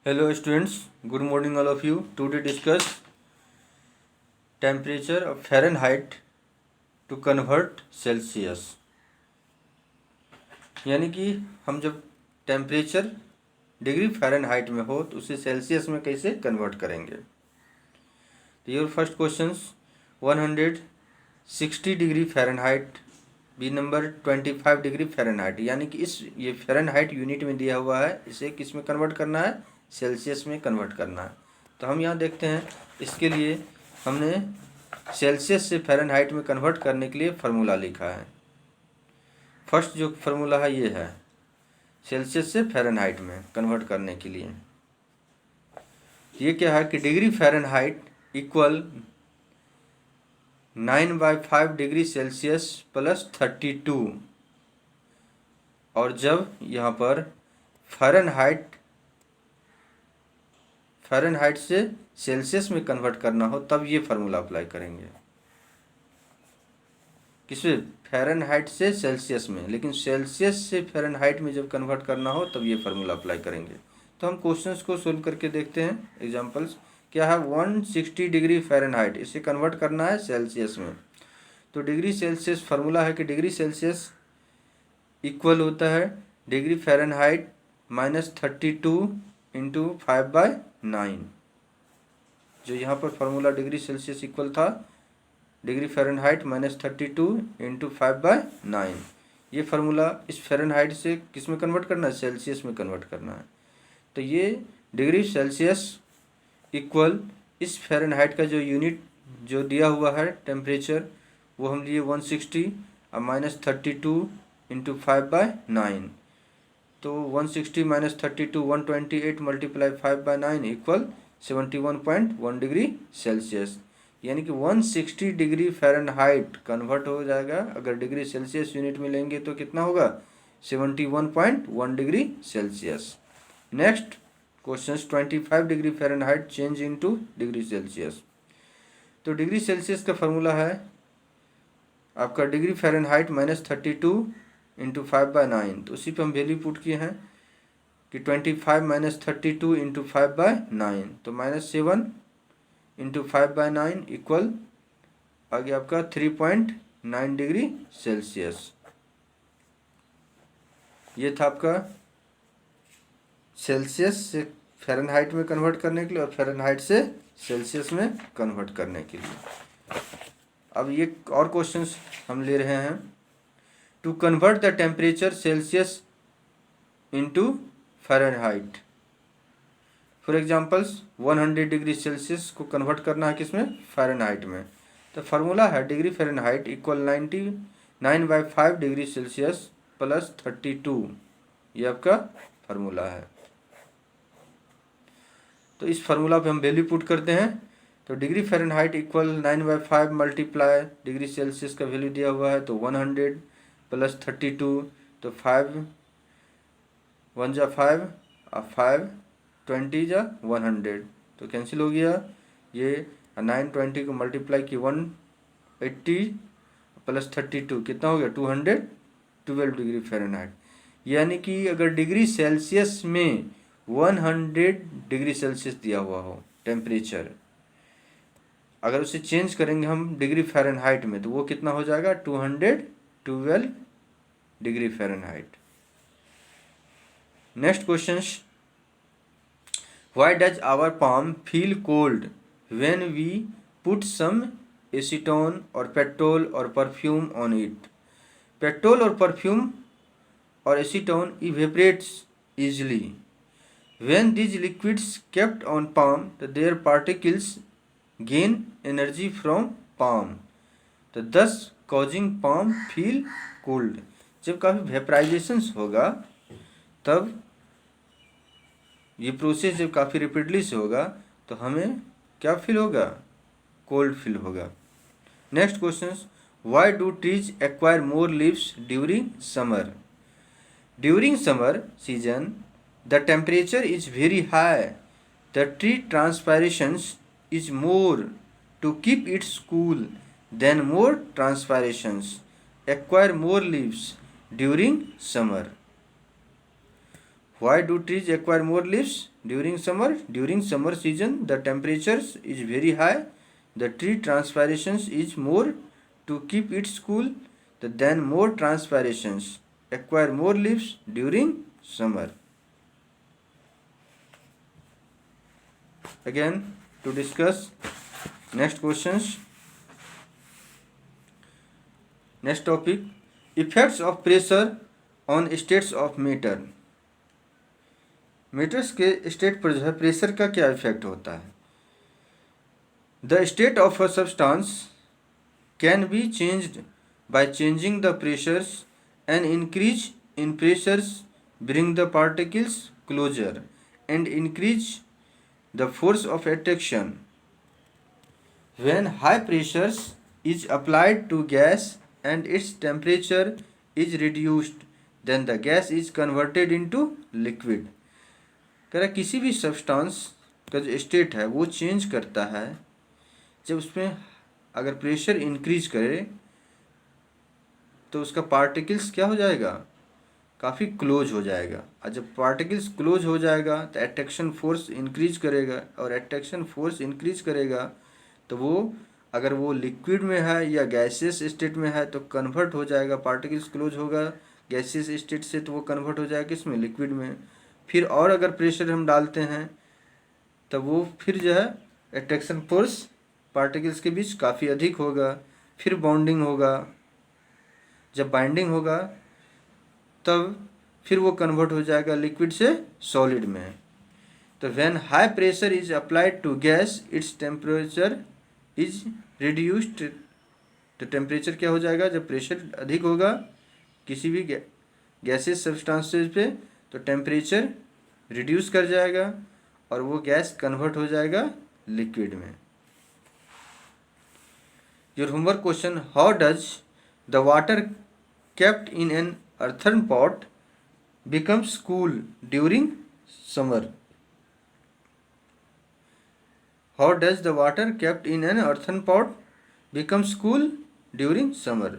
Hello students, good morning all of you. Today discuss temperature of Fahrenheit to convert Celsius. यानी कि हम जब temperature degree Fahrenheit में हो तो उसे सेल्सियस में कैसे कन्वर्ट करेंगे. तो your first questions 160 degree Fahrenheit, B number 25 degree Fahrenheit. यानी कि ये फ़ारेनहाइट यूनिट में दिया हुआ है, इसे किस में कन्वर्ट करना है, सेल्सियस में कन्वर्ट करना है. तो हम यहाँ देखते हैं, इसके लिए हमने सेल्सियस से फ़ारेनहाइट में कन्वर्ट करने के लिए फार्मूला लिखा है. फर्स्ट जो फार्मूला है ये है सेल्सियस से फ़ारेनहाइट में कन्वर्ट करने के लिए. ये क्या है कि degree Fahrenheit equal 9/5 degree Celsius plus 32. और जब यहाँ पर फ़ारेनहाइट से सेल्सियस में कन्वर्ट करना हो तब ये फार्मूला अप्लाई करेंगे. किसमें? फ़ारेनहाइट से सेल्सियस में. लेकिन सेल्सियस से फ़ारेनहाइट में जब कन्वर्ट करना हो तब ये फार्मूला अप्लाई करेंगे. तो हम क्वेश्चंस को सोल्व करके देखते हैं. एग्जांपल्स क्या है, 160 डिग्री फ़ारेनहाइट, इसे कन्वर्ट करना है सेल्सियस में. तो डिग्री सेल्सियस फार्मूला है कि डिग्री सेल्सियस इक्वल होता है डिग्री फ़ारेनहाइट -32 इंटू 5/9. जो यहाँ पर फार्मूला डिग्री सेल्सियस इक्वल था डिग्री फ़ारेनहाइट -32 इंटू 5/9. ये फार्मूला इस फ़ारेनहाइट से किस में कन्वर्ट करना है, सेल्सियस में कन्वर्ट करना है. तो ये डिग्री सेल्सियस इक्वल इस फ़ारेनहाइट का जो यूनिट जो दिया हुआ है टेम्परेचर वो हम लिए 160 और -32 इंटू 5/9. तो 160 -32 128 मल्टीप्लाई 5/9 इक्वल 71.1 डिग्री सेल्सियस. यानी कि 160 डिग्री फ़ारेनहाइट कन्वर्ट हो जाएगा. अगर डिग्री सेल्सियस यूनिट में लेंगे तो कितना होगा, 71.1 degree Celsius. Next question 25 degree Fahrenheit change into degree Celsius. तो डिग्री सेल्सियस का फार्मूला है आपका डिग्री फ़ारेनहाइट -32 इंटू 5/9. तो उसी पे हम वैल्यू पुट किए हैं कि 25 -32 इंटू 5/9. तो -7 इंटू 5/9 इक्वल आ गया आपका 3.9 डिग्री सेल्सियस. ये था आपका सेल्सियस से फ़ारेनहाइट में कन्वर्ट करने के लिए और फ़ारेनहाइट से सेल्सियस में कन्वर्ट करने के लिए. अब ये और क्वेश्चंस हम ले रहे हैं. To convert the temperature Celsius into Fahrenheit. For examples 100 degree Celsius को कन्वर्ट करना है किसमें, फ़ारेनहाइट में. तो फार्मूला है degree Fahrenheit equal 9/5 degree Celsius plus 32. ये आपका फार्मूला है. तो इस फार्मूला पे हम वैल्यू पुट करते हैं. तो degree Fahrenheit equal 9/5 multiply degree Celsius का वैल्यू दिया हुआ है तो 100 प्लस 32. तो 5 1 जा 5 और 5 20 जा 100. तो कैंसिल हो गया. ये 920 को मल्टीप्लाई की 180 प्लस 32 कितना हो गया, 212 डिग्री फ़ारेनहाइट. यानी कि अगर डिग्री सेल्सियस में 100 डिग्री सेल्सियस दिया हुआ हो टेम्परेचर, अगर उसे चेंज करेंगे हम डिग्री फ़ारेनहाइट में तो वो कितना हो जाएगा, 212 degree Fahrenheit. Next question, why does our palm feel cold when we put some acetone और पेट्रोल और परफ्यूम ऑन इट. पेट्रोल और परफ्यूम और acetone evaporates easily. When these liquids kept on palm, their particles gain energy from palm, thus causing palm feel cold. जब काफ़ी वेपराइजेशंस होगा तब ये process जब काफ़ी रिपीटली से होगा तो हमें क्या फील होगा, कोल्ड फील होगा. Next question, why do trees acquire more leaves during summer. During summer season the temperature is very high. The tree transpirations is more. To keep it cool, then more transpirations acquire more leaves during summer. Why do trees acquire more leaves during summer? During summer season, the temperatures is very high. The tree transpirations is more to keep it cool. Then more transpirations acquire more leaves during summer. Again, to discuss next questions. Next topic, effects of pressure on states of matter. Matters के state पर जो है pressure का क्या effect होता है? The state of a substance can be changed by changing the pressures and increase in pressures bring the particles closer and increase the force of attraction. When high pressures is applied to gas and its temperature is reduced then the gas is converted into liquid. कह रहा किसी भी substance का जो state है वो change करता है जब उसमें अगर प्रेशर इंक्रीज करे तो उसका पार्टिकल्स क्या हो जाएगा, काफ़ी क्लोज हो जाएगा. और जब पार्टिकल्स क्लोज हो जाएगा तो अट्रैक्शन फोर्स इंक्रीज करेगा, और अट्रैक्शन फोर्स इंक्रीज करेगा तो वो अगर वो लिक्विड में है या गैसियस स्टेट में है तो कन्वर्ट हो जाएगा. पार्टिकल्स क्लोज होगा गैसियस स्टेट से तो वो कन्वर्ट हो जाएगा किसमें, लिक्विड में. फिर और अगर प्रेशर हम डालते हैं तब वो फिर जो है अट्रैक्शन फोर्स पार्टिकल्स के बीच काफ़ी अधिक होगा. फिर बॉन्डिंग होगा, जब बाइंडिंग होगा तब फिर वो कन्वर्ट हो जाएगा लिक्विड से सॉलिड में. तो when high pressure is applied to gas its temperature is reduced. तो टेम्परेचर क्या हो जाएगा, जब प्रेशर अधिक होगा किसी भी गैसेस सब्सटेंसेस पे तो टेम्परेचर रिड्यूस कर जाएगा और वो गैस कन्वर्ट हो जाएगा लिक्विड में. Your homework question, how does the water kept in an earthen pot becomes cool during summer? How does the water kept in an earthen pot becomes cool during summer?